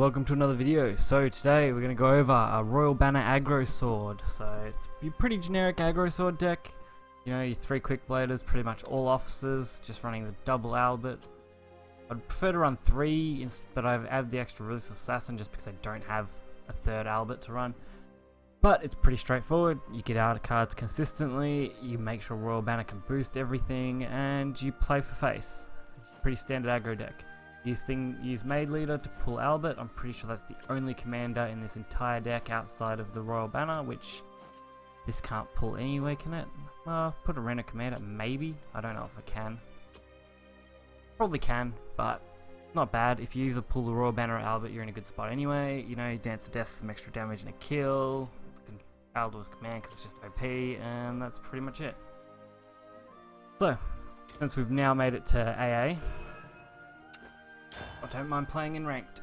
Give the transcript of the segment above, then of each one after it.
welcome to another video. So today we're going to go over a Royal Banner aggro sword. So it's a pretty generic aggro sword deck. You know, your 3 quick bladers, pretty much all officers, just running the double albert. I'd prefer to run 3, but I've added the extra ruthless assassin just because I don't have a 3rd albert to run. But it's pretty straightforward. You get out of cards consistently, you make sure Royal Banner can boost everything, and you play for face. It's a pretty standard aggro deck. Use Maid Leader to pull Albert. I'm pretty sure that's the only commander in this entire deck outside of the Royal Banner, which this can't pull anyway, can it? Put a random commander, maybe. I don't know if I can. Probably can, but not bad. If you either pull the Royal Banner or Albert, you're in a good spot anyway. You know, you dance to death, some extra damage and a kill. Aldor's command because it's just OP, and that's pretty much it. So, since we've now made it to AA, I don't mind playing in ranked.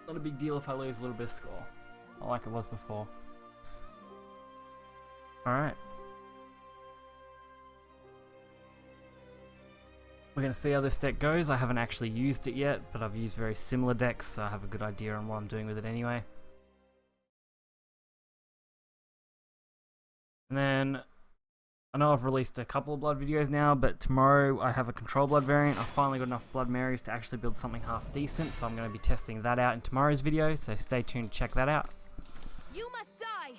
Not a big deal if I lose a little bit of score. Not like it was before. Alright. We're going to see how this deck goes. I haven't actually used it yet, but I've used very similar decks, so I have a good idea on what I'm doing with it anyway. And then, I know I've released a couple of blood videos now, but tomorrow I have a control blood variant. I've finally got enough blood Marys to actually build something half decent, so I'm going to be testing that out in tomorrow's video, so stay tuned to check that out. You must die.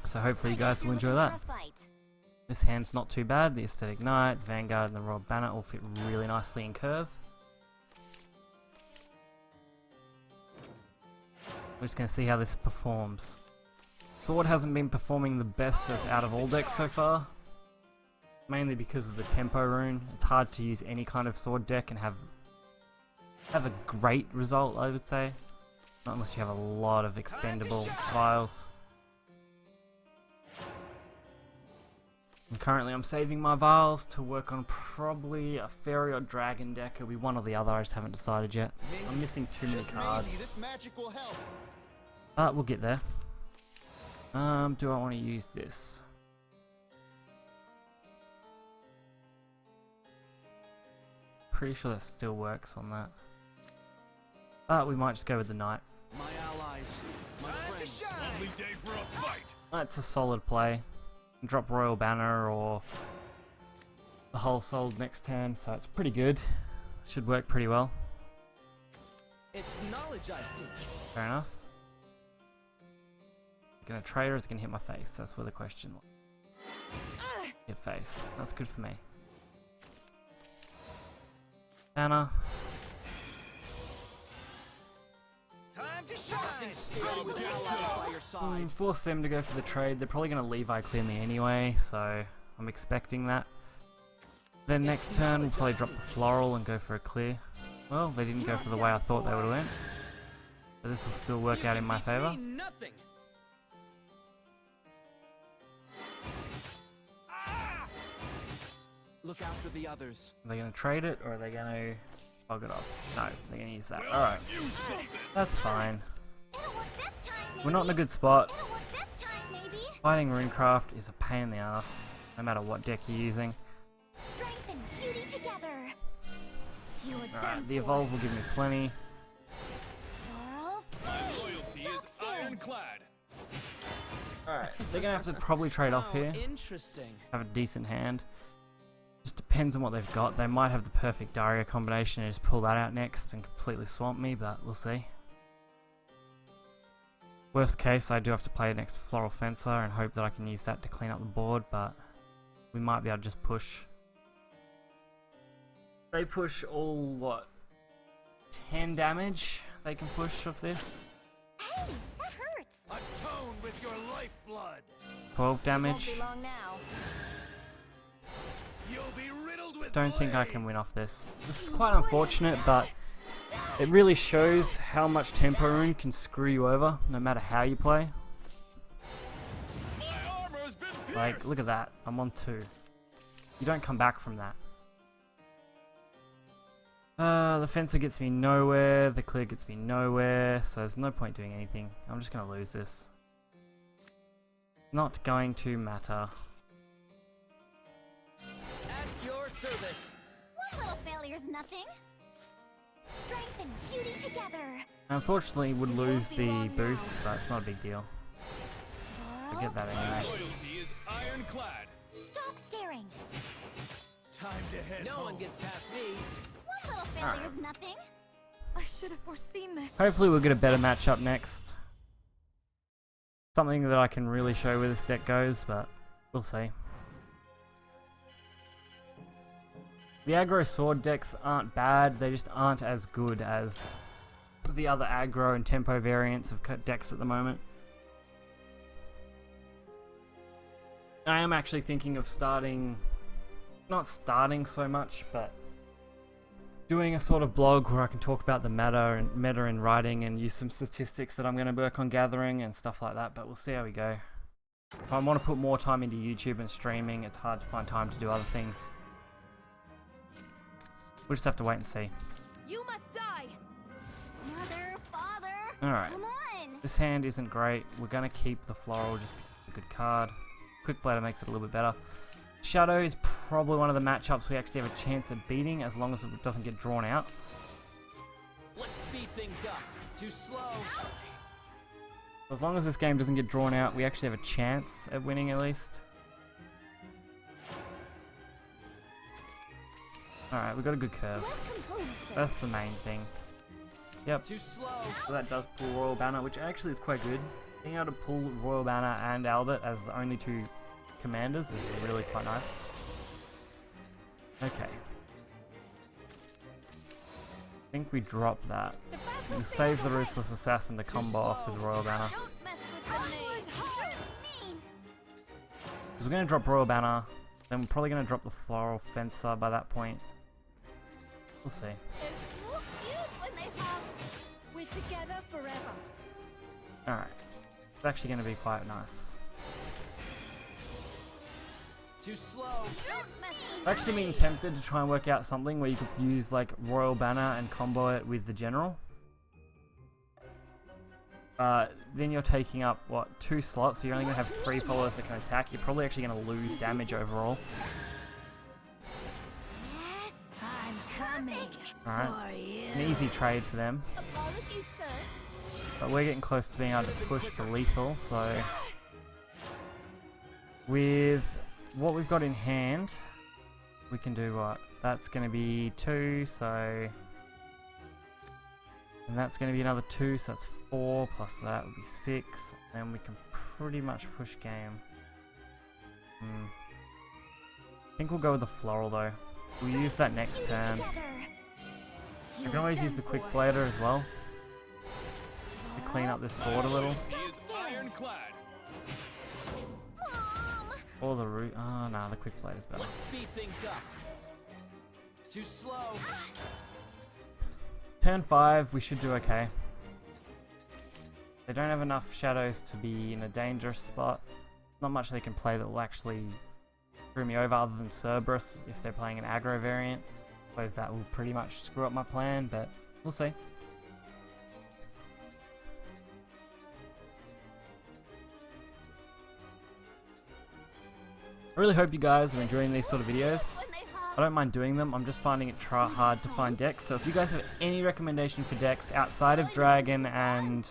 So hopefully you guys will enjoy that. This hand's not too bad. The Aesthetic Knight, Vanguard and the Royal Banner all fit really nicely in curve. We're just going to see how this performs. Sword hasn't been performing the best as out of all decks so far. Mainly because of the tempo rune. It's hard to use any kind of sword deck and have a great result, I would say. Not unless you have a lot of expendable vials. And currently I'm saving my vials to work on probably a fairy or dragon deck. It'll be one or the other, I just haven't decided yet. I'm missing too many cards. But we'll get there. Do I want to use this? Pretty sure that still works on that. But we might just go with the knight. My allies, my friends. Lovely day for a fight. That's a solid play. Drop Royal Banner or the Whole Soul next turn, so it's pretty good. Should work pretty well. It's knowledge I seek. Fair enough. Gonna trade or is it gonna hit my face? That's where the question lies. Hit face. That's good for me. Banner. Time to shine. Force them to go for the trade. They're probably gonna Levi clear me anyway, so I'm expecting that. Then next turn we'll probably drop the floral and go for a clear. Well, they didn't go for the way I thought they would have went. But this will still work out in my favor. Look after the others. Are they going to trade it or are they going to bug it off? No, they're going to use that. Alright. That's fine. We're not in a good spot. Fighting Runecraft is a pain in the ass, no matter what deck you're using. Alright, the Evolve will give me plenty. My loyalty is ironclad. Alright, they're going to have to probably trade off here. Interesting. Have a decent hand. Just depends on what they've got. They might have the perfect Daria combination and just pull that out next and completely swamp me, but we'll see. Worst case, I do have to play next Floral Fencer and hope that I can use that to clean up the board, but we might be able to just push. They push all, what, 10 damage they can push off this? Hey, that hurts. Atone with your lifeblood. 12 damage. Won't be long now. You'll be riddled with Don't think I can blades. win off this. This is quite unfortunate, but it really shows how much tempo rune can screw you over, no matter how you play. My armor's been pierced. Like, look at that. I'm on 2. You don't come back from that. The fencer gets me nowhere, the clear gets me nowhere, so there's no point doing anything. I'm just going to lose this. Not going to matter. At your service. One little failure's nothing. Strength and beauty together. Unfortunately, would lose the boost, but it's not a big deal. I get that anyway. Loyalty is ironclad. Stop staring. Time to head No home. one gets past me. One little failure's nothing. I should have foreseen this. Hopefully we'll get a better matchup next. Something that I can really show where this deck goes, but we'll see. The aggro sword decks aren't bad, they just aren't as good as the other aggro and tempo variants of decks at the moment. I am actually thinking of not starting so much, but doing a sort of blog where I can talk about the meta in writing and use some statistics that I'm going to work on gathering and stuff like that, but we'll see how we go. If I want to put more time into YouTube and streaming, it's hard to find time to do other things. We'll just have to wait and see. You must die. Mother, father. Alright. Come on. This hand isn't great. We're going to keep the floral just because it's a good card. Quick Blader makes it a little bit better. Shadow is probably one of the matchups we actually have a chance at beating as long as it doesn't get drawn out. Let's speed things up. Too slow. As long as this game doesn't get drawn out, we actually have a chance at winning at least. Alright, we got a good curve. That's the main thing. Yep. Too slow. So that does pull Royal Banner, which actually is quite good. Being able to pull Royal Banner and Albert as the only two commanders is really quite nice. Okay. I think we drop that. We save the Ruthless Assassin to combo off with Royal Banner. Don't mess with me. Because we're going to drop Royal Banner, then we're probably going to drop the Floral Fencer by that point. We'll see. They're so cute when they hug. We're together forever. Alright. It's actually going to be quite nice. Too slow. Don't mess with I've actually been tempted to try and work out something where you could use like Royal Banner and combo it with the General. Then you're taking up, what, 2 slots, so you're only going to have 3 followers that can attack. You're probably actually going to lose damage overall. Yes, I'm coming. Alright. For you. An easy trade for them. Apologies, sir. But we're getting close to being able to push for lethal, so... With what we've got in hand, we can do what? That's going to be 2, so... And that's going to be another 2, so that's 4, plus that would be 6. And we can pretty much push game. I think we'll go with the floral though. We'll use that next turn. We can always use the Quick Blader as well to clean up this board a little. Loyalty is ironclad. Mom. Or the root. Oh no, the Quick Blader's better. Let's speed things up. Too slow. Turn 5, we should do okay. They don't have enough shadows to be in a dangerous spot. Not much they can play that will actually screw me over other than Cerberus if they're playing an aggro variant. I suppose that will pretty much screw up my plan, but we'll see. I really hope you guys are enjoying these sort of videos. When they hug. I don't mind doing them, I'm just finding it hard to find decks, so if you guys have any recommendation for decks outside of Dragon and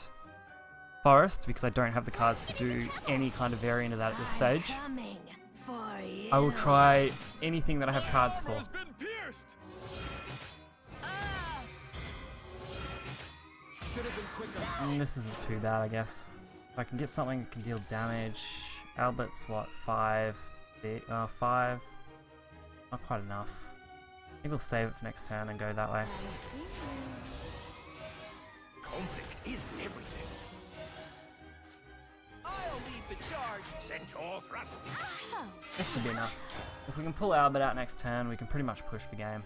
Forest, because I don't have the cards to do any kind of variant of that at this stage, Coming for you. I will try anything that I have cards for. Has been pierced. Should have been quicker. This isn't too bad, I guess. If I can get something that can deal damage. Albert's what, 5? 5? Not quite enough. I think we'll save it for next turn and go that way. Conflict is everything. I'll lead the charge. Centaur thrust. Oh, This should be enough. If we can pull Albert out next turn, we can pretty much push for game.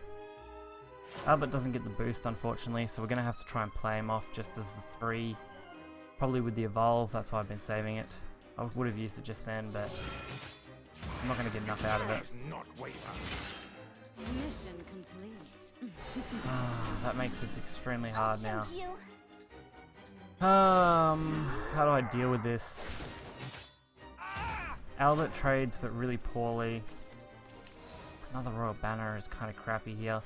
Albert doesn't get the boost, unfortunately, so we're going to have to try and play him off just as the 3. Probably with the Evolve, that's why I've been saving it. I would have used it just then, but I'm not going to get enough out of it. Does not waver. mission complete. That makes this extremely hard now. Thank you. How do I deal with this? Albert trades, but really poorly. Another Royal Banner is kind of crappy here.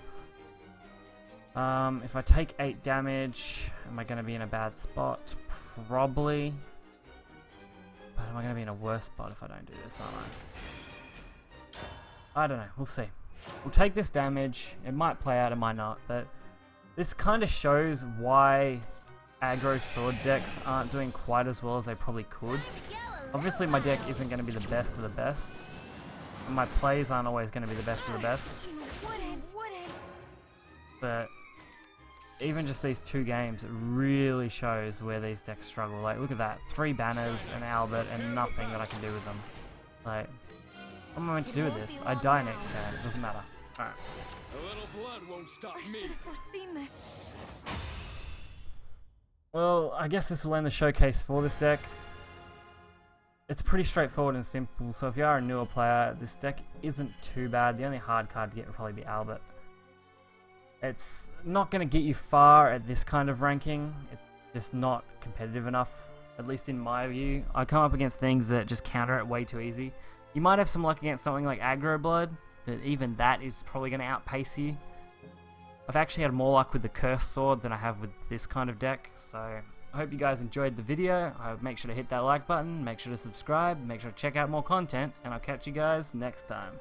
If I take 8 damage, am I going to be in a bad spot? Probably. But am I going to be in a worse spot if I don't do this, aren't I? I don't know. We'll see. We'll take this damage. It might play out, it might not. But this kind of shows why aggro sword decks aren't doing quite as well as they probably could. Obviously, my deck isn't going to be the best of the best. And my plays aren't always going to be the best of the best. But even just these 2 games, it really shows where these decks struggle. Like, look at that. 3 banners, an Albert, and nothing that I can do with them. Like, what am I meant to do with this? I die next turn. It doesn't matter. Alright. A little blood won't stop I me. should have foreseen this. Well, I guess this will end the showcase for this deck. It's pretty straightforward and simple, so if you are a newer player, this deck isn't too bad. The only hard card to get would probably be Albert. It's not going to get you far at this kind of ranking. It's just not competitive enough, at least in my view. I come up against things that just counter it way too easy. You might have some luck against something like Aggro Blood, but even that is probably going to outpace you. I've actually had more luck with the Cursed Sword than I have with this kind of deck, so I hope you guys enjoyed the video. Make sure to hit that like button, make sure to subscribe, make sure to check out more content, and I'll catch you guys next time.